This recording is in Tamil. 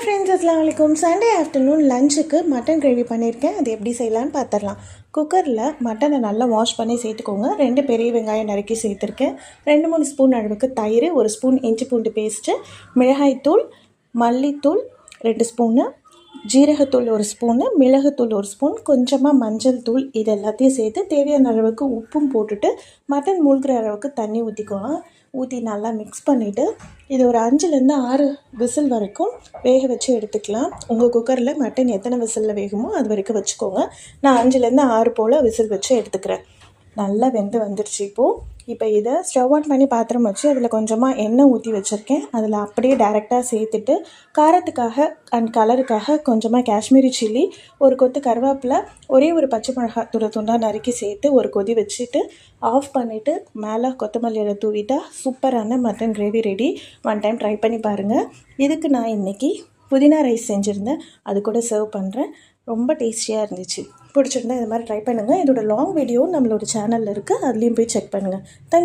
ஃப்ரெண்ட்ஸ், அஸ்ஸலாமு அலைக்கும். சண்டே ஆஃப்டர்நூன் லஞ்சுக்கு மட்டன் கிரேவி பண்ணியிருக்கேன். அது எப்படி செய்யலான்னு பார்த்துடலாம். குக்கரில் மட்டனை நல்லா வாஷ் பண்ணி சேர்த்துக்கோங்க. 2 பெரிய வெங்காயம் நறுக்கி சேர்த்துருக்கேன். 2-3 ஸ்பூன் அளவுக்கு தயிர், 1 ஸ்பூன் இஞ்சி பூண்டு பேஸ்ட்டு, மிளகாய்த்தூள், மல்லித்தூள் 2 ஸ்பூனு, ஜீரகத்தூள் 1 ஸ்பூனு, மிளகுத்தூள் 1 ஸ்பூன், கொஞ்சமாக மஞ்சள் தூள், இது எல்லாத்தையும் சேர்த்து தேவையான அளவுக்கு உப்பும் போட்டுட்டு மட்டன் மூழ்கிற அளவுக்கு தண்ணி ஊற்றிக்கோங்க. ஊற்றி நல்லா மிக்ஸ் பண்ணிவிட்டு இது ஒரு 5லேருந்து 6 விசில் வரைக்கும் வேக வச்சு எடுத்துக்கலாம். உங்கள் குக்கரில் மட்டன் எத்தனை விசிலில் வேகுமோ அது வரைக்கும் வச்சுக்கோங்க. நான் 5லேருந்து 6 போல் விசில் வச்சு எடுத்துக்கிறேன். நல்லா வெந்து வந்துடுச்சு. இப்போ இதை ஸ்டவ் ஆன் பண்ணி பாத்திரம் வச்சு அதில் கொஞ்சமாக எண்ணெய் ஊற்றி வச்சுருக்கேன். அதில் அப்படியே டைரெக்டாக சேர்த்துட்டு காரத்துக்காக அண்ட் கலருக்காக கொஞ்சமாக காஷ்மீரி சில்லி, ஒரு கொத்து கருவேப்பிலை, ஒரே ஒரு பச்சை மிளகாய் துண்டாக நறுக்கி சேர்த்து ஒரு கொதி வச்சுட்டு ஆஃப் பண்ணிவிட்டு மேலே கொத்தமல்லி இலை தூவிட்டா சூப்பரான mutton gravy ready. One time try பண்ணி பாருங்கள். இதுக்கு நான் இன்றைக்கி புதினா ரைஸ் செஞ்சுருந்தேன், அது கூட சர்வ் பண்ணுறேன். ரொம்ப டேஸ்டியாக இருந்துச்சு. பிடிச்சிருந்தா இது மாதிரி ட்ரை பண்ணுங்கள். இதோட லாங் வீடியோ நம்மளோட சேனலில் இருக்குது, அதுலேயும் போய் செக் பண்ணுங்கள். தேங்க்யூ.